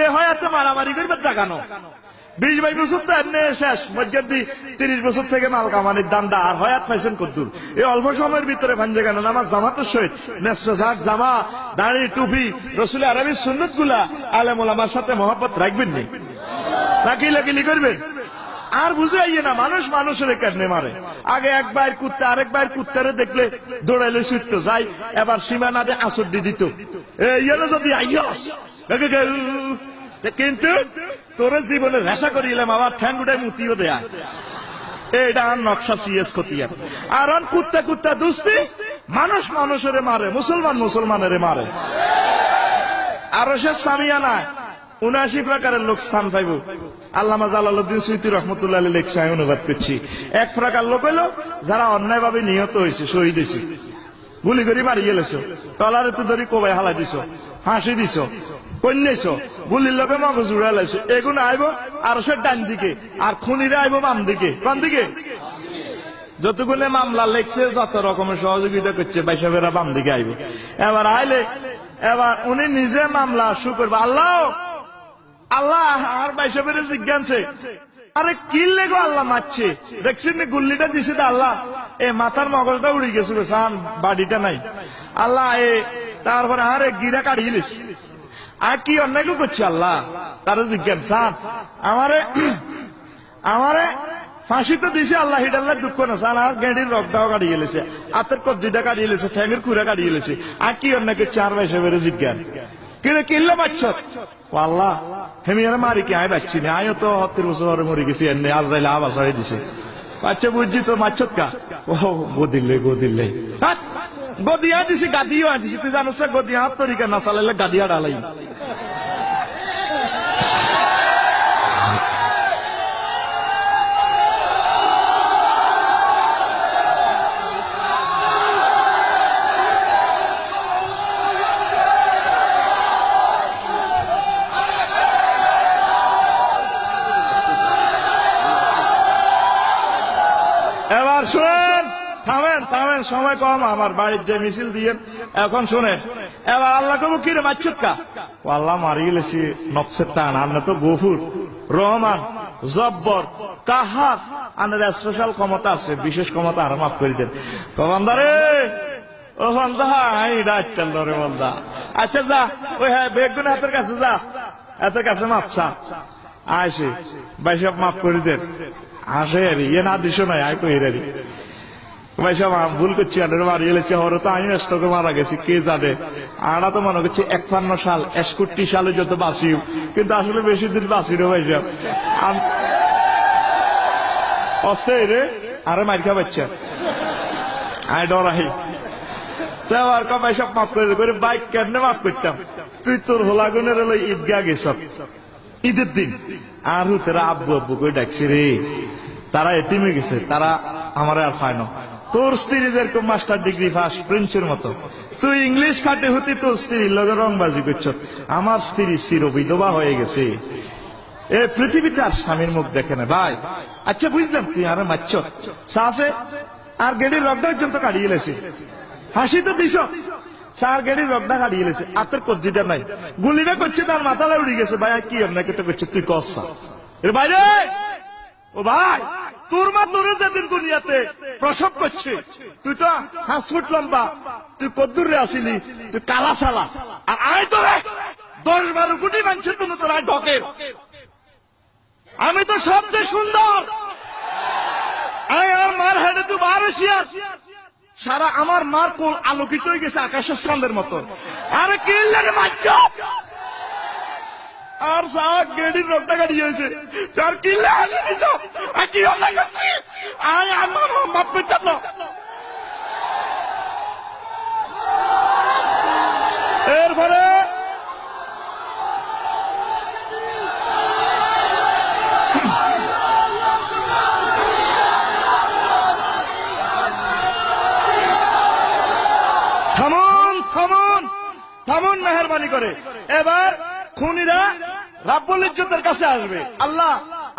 এ হয়াতে মারামারি করবে জাগানো 20-22 বছর তো এমনি শেষ মধ্যে 30 বছর থেকে মাল কামানির দান্দা আর হয়াত পাইছেন কদ্দুর এই অল্প সময়ের ভিতরে ভাঞ্জে কেন আমার জামাতের সহিত নেসফাক জামা দাড়ি টুপি রসুল আরবির সুন্নত গুলা আলেম ওলামার সাথে মহব্বত রাখবেন নি নাকি লাকিলি করবেন আর বুঝে আইয়ে না মানুষ মানুষের কেমনে মারে আগে একবার কুত্তা আরেকবার কুত্তারে দেখলে দৌড়াইলে ছুটত যাই এবার সীমানাতে আসর দিয়ে দিত ইয়েলো যদি আইয়স কিন্তু তোর জীবনে রেশা করিলাম আবার ঠ্যাং উঠে মুতিও দেয়া এইটা আর নকশা সিএস খতিয়ার আর কুত্তা কুত্তা দুস্তি মানুষ মানুষের মারে মুসলমান মুসলমানের মারে আরো সে সামিয়ানা 79 প্রকারের লোক স্থান পাইব আল্লামা জালালউদ্দিন সুয়ুতী রহমতুল্লাহ আলাইহি লেখছে আমি অনুবাদ করছি এক প্রকার লোক হইল যারা অন্যায়ভাবে নিহত হয়েছে শহীদ হয়েছে গুলি করে মারিয়ে লেছো টলারে তো ধরি কোবাই হালাই দিছ ফাঁসি দিছ কন্যাইছ গুলির লোকে মগজ উড়া লাইছো এগুলো আইব আর সে ডান দিকে আর খুনিরা আইব বাম দিকে কোন দিকে যতগুলো মামলা লেখছে যত রকমের সহযোগিতা করছে বাইসাবেরা বাম দিকে আইব এবার আইলে এবার উনি নিজে মামলা শুরু করবে আল্লাহ আল্লাহ আর বাইসাবের জিজ্ঞানছে আরে কি লেগো আল্লাহ মারছে দেখছেন গুল্লিটা দিছে আল্লাহ এ মাথার মগজটা উড়ে গেছে বাড়িটা নাই আল্লাহ এ তারপরে আরে গিরা কাটিয়ে লিছি আর কি অন্যায় করছে আল্লাহ তারা জিজ্ঞাসা আমারে আমারে ফাঁসি তো দিছে আল্লাহ হিডাল্লাহ দুঃখ না সাল আর গেঁড়ির রক্তটাও কাটিয়ে গেলেছে হাতের কবজিটা কাটিয়ে গেলেছে ঠ্যাঙের কুড়া কাটিয়ে গেলেছে আর কি অন্যায় করছে আর ভাই সাহেবের জিজ্ঞাসা কিন্তু কিনলে বাচ্চ আল্লাহ হেমিয়ারে মারি কি আয় বাচ্চি না আয়ও তো 70 বছর মরে গেছি এমনি আর যাইলে আবার সারি দিছে বাচ্চা বুঝছি তো মাচ্ছত কা ও গদিলে গদিয়া দিছি গাদিও দিছি তুই জানো গদিয়া হাত তরিকা না চালাইলে গাদিয়া ডালাই এবার শুনেন থামেন থামেন সময় কম আমার বাড়ির যে মিছিল দিয়ে এখন শুনেন এবার আল্লাহ কবু কিরে মাচ্ছুত কা ও আল্লাহ মারি গেলেছি নফসের টান আপনি তো গফুর রহমান জব্বর কাহার আনের স্পেশাল ক্ষমতা আছে বিশেষ ক্ষমতা আর মাফ করে দেন বান্দারে ও বান্দা এই ডাক্তার রে বান্দা আচ্ছা যা ওই হ্যাঁ বেগুন হাতের কাছে যা হাতের কাছে মাপ চা আইসি ভাই সব মাফ করে দেন আসে ইয়ে না দিস নাই আয় কই রে ভাই সব ভুল করছি মারি গেলেছি ওরা তো আমি তোকে মারা গেছি কে জানে আমরা তো মনে করছি 51 সাল 61 সালে যত বাঁচিও কিন্তু আসলে বেশি দিন বাঁচি রে ভাই সব অস্তে রে আরে মার খা বাচ্চা আয় ডরাই তো আবার ভাই সব মাফ করে বাইক কেমনে মাফ করতাম তুই তোর হোলাগুনের হলো ঈদগাহ গেছ ঈদের দিন আর তোরা আব্বু আব্বু করে ডাকছি রে তারা এতিমে গেছে তারা আমার আর পায় না তোর স্ত্রী যেরকম মাস্টার ডিগ্রি পাস প্রিন্সের মতো তুই ইংলিশ খাটে হতি তোর স্ত্রীর লগে রংবাজি করছ আমার স্ত্রী চির বিধবা হয়ে গেছে এ পৃথিবীতে আর স্বামীর মুখ দেখে না ভাই আচ্ছা বুঝলাম তুই আর মারছ সাহসে আর গেড়ির রগটা পর্যন্ত কাটিয়ে গেছে হাসি তো দিস চার গেড়ির রগটা কাটিয়ে গেছে আতের কজ্জিটা নাই গুলিটা করছে তার মাথাটা উড়ে গেছে ভাই কি আপনাকে তো করছে তুই কসা এর বাইরে ও ভাই তোর মা তোর যেদিন দুনিয়াতে প্রসব করছে তুই তো 5 ফুট লম্বা তুই কদ্দুরে আসিলি তুই কালা সালা আর আয় তোরে 10-12 কোটি মানুষের জন্য তোর আয় ঢকে আমি তো সবচেয়ে সুন্দর আয় আর মার হেডে তুই বারোশিয়ার সারা আমার মার কোল আলোকিত হয়ে গেছে আকাশের চাঁদের মতো আরে কি লাগে মাচ্ছ আর সারা গেড়ির রোগটা গাড়ি হয়েছে তার কি লাগে দিছ আর কি লাগে আয় আমার মাপ করতে না এরপরে থামুন মেহরবানি করে এবার খুনিরা রাব্বুল ইজ্জতের কাছে আসবে আল্লাহ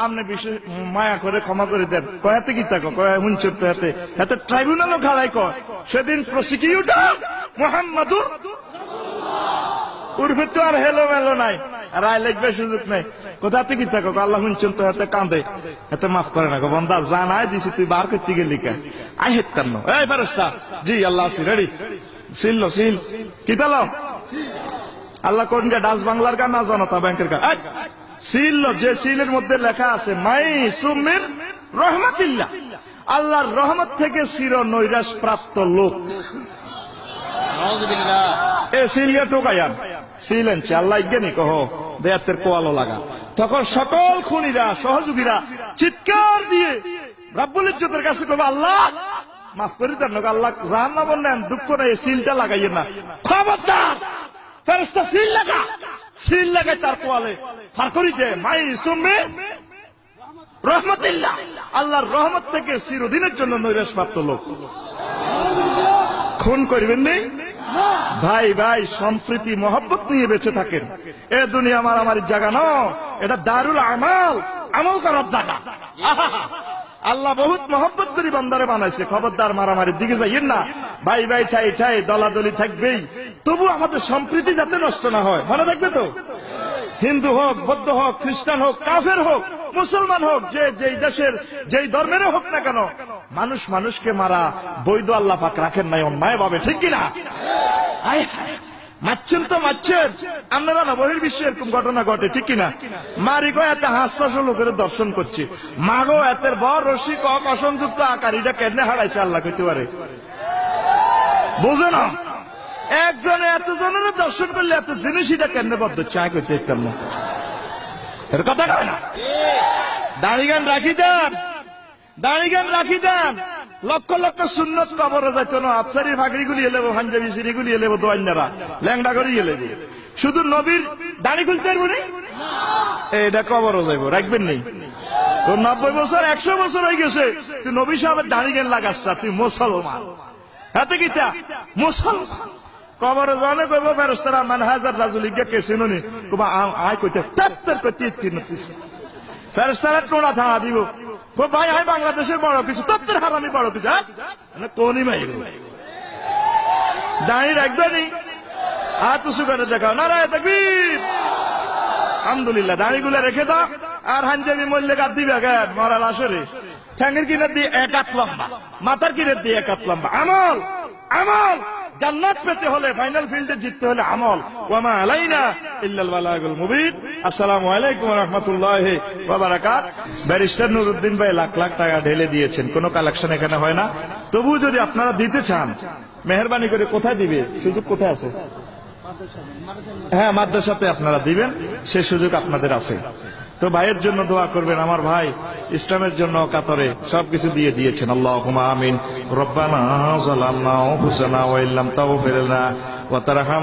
আপনি বিশেষ মায়া করে ক্ষমা করে দেন কয়াতে কি থাকো কয়া হুঞ্চুর তো হাতে হাতে ট্রাইব্যুনালও খাড়াই কর সেদিন প্রসিকিউটর মুহাম্মাদুর উর্ফে তো আর হেলো মেলো নাই রায় লিখবে সুযোগ নেই। কোথা থেকে থাকো আল্লাহ শুনছেন তো এতে কাঁদে, এতে মাফ করে না গো বন্দা, জানাই দিছি তুই বার করতে গেলি কেন? আই হেতাম না এই ফেরেশতা জি আল্লাহ আছি রেডি সিল লো সিল কি তালো আল্লাহ কোন গা ডাচ বাংলার গান না জনতা ব্যাংকের গান সিল লো, যে সিলের মধ্যে লেখা আছে মাই সুমির রহমাতিল্লাহ, আল্লাহর রহমত থেকে চির নৈরাশ প্রাপ্ত লোক। এ সিলিয়া টোকায়ান ছিলেন আল্লাহ জ্ঞানী কহ দেয়াতের কোয়ালো লাগা। তখন সকল খুনিরা সহযোগীরা চিৎকার দিয়ে রাব্বুল ইজ্জতের কাছে কবে আল্লাহ মাফ করে দেন, আল্লাহ জাহান্নাম নেন, দুঃখ নেই, সিলটা লাগাইয়েন না। খবরদার ফেরেশতা সিল লাগা, সিল লাগাই তার কোয়ালে ফার করি দে মাই সুমি রহমতিল্লাহ, আল্লাহর রহমত থেকে চিরদিনের জন্য নৈরাশ প্রাপ্ত লোক। খুন করবেন নেই ভাই, ভাই সম্প্রীতি মহব্বত নিয়ে বেঁচে থাকেন। এ দুনিয়া মারামারি জায়গা ন, এটা দারুল আমাল, আমল করার জায়গা। আল্লাহ বহুত মহব্বত করে বান্দারে বানাইছে, খবরদার মারামারির দিকে যাইয়েন না। ভাই ভাই ঠাই ঠাই দলাদলি থাকবেই, তবু আমাদের সম্প্রীতি যাতে নষ্ট না হয়, ভালো থাকবে তো। হিন্দু হোক, বৌদ্ধ হোক, খ্রিস্টান হোক, কাফের হোক, মুসলমান হোক, যে যেই দেশের যেই ধর্মের হোক না কেন, মানুষ মানুষকে মারা বৈধ আল্লাহ পাক রাখেন নাই অন্যায় ভাবে, ঠিক কিনা? মারছেন তো মারছেন, আপনারা না বহির্বিশ্বে এরকম ঘটনা ঘটে, ঠিক কিনা? মারি গো এত হাস্যাস লোকের দর্শন করছি, মাগো এতের বড় রসিক অসংযুক্ত আকারীটা কেন হারাইছে আল্লাহ কইতে পারে, বুঝে না? একজনে এতজনের দর্শন করলে এত জিনিস এটা কেন বদ্ধ চায় করতে ইতাম না, এর কথা কয় না। দাড়িগান রাখি দেন, দাড়িগান রাখি দেন, লক্ষ লক্ষ সুন্নত কবরে যাইত না, আফসারি ফাঁকড়ি গুলিয়ে লেবো, পাঞ্জাবি সিঁড়ি গুলিয়ে লেবো, দোয়ান্যারা ল্যাংডা করিয়ে লেবো, শুধু নবীর দাড়ি খুলতে পারবো না, এটা কবরও যাইবো, রাখবেন নেই। তোর 90 বছর 100 বছর হয়ে গেছে, তুই নবী সাহেবের দাড়িগান লাগাচ্ছা, তুই মুসলমান হাতে কিতা মুসলমান। কবর জানে কইব ফেরেশতারা মান হাজার রাজুলিকে কেসিনুনি কবা আয় কইতে তাত্তর কইতে তিনতিস ফেরেশতারা টোনা থামা দিব, কো ভাই আয় বাংলাদেশের বড় কিছু তাত্তর হারামি বড় কিছু, মানে কোনই মাইব দাঁড়ি রাখবেনি, হাত উঁচু করে দেখাও নারায়ে তাকবীর, আলহামদুলিল্লাহ। দাঁড়িগুলো রেখে দাও, আর হাঞ্জাবি মল্লে গাদ দিবে কেন মরা লাশরে, ঠ্যাঙ্গের কিনার দিয়ে 1 হাত লম্বা, মাথার কিনার দিয়ে 1 হাত লম্বা। আমল আমল, জান্নাত পেতে হলে, ফাইনাল ফিল্ডে জিততে হলে আমল। ওয়ামা আলাইনা ইল্লাল বালাগুল মুবিন। আসসালামু আলাইকুম ওয়া রাহমাতুল্লাহি ওয়া বারাকাতুহু। ব্যারিস্টার নুরুদ্দিন ভাই লাখ লাখ টাকা ঢেলে দিয়েছেন, কোনো কালেকশন এখানে হয় না। তবু যদি আপনারা দিতে চান মেহেরবানি করে কোথায় দিবে, সুযোগ কোথায় আছে? হ্যাঁ, মাদ্রাসাতে আপনারা দিবেন, সে সুযোগ আপনাদের আছে। তো ভাইয়ের জন্য দোয়া করবেন, আমার ভাই ইসলামের জন্য কাতরে সবকিছু দিয়ে দিয়েছেন। আল্লাহুম্মা আমিন। রব্বানা যালামনা আনফুসানা ওয়া ইল্লাম তাগফির লানা ওয়া তারহাম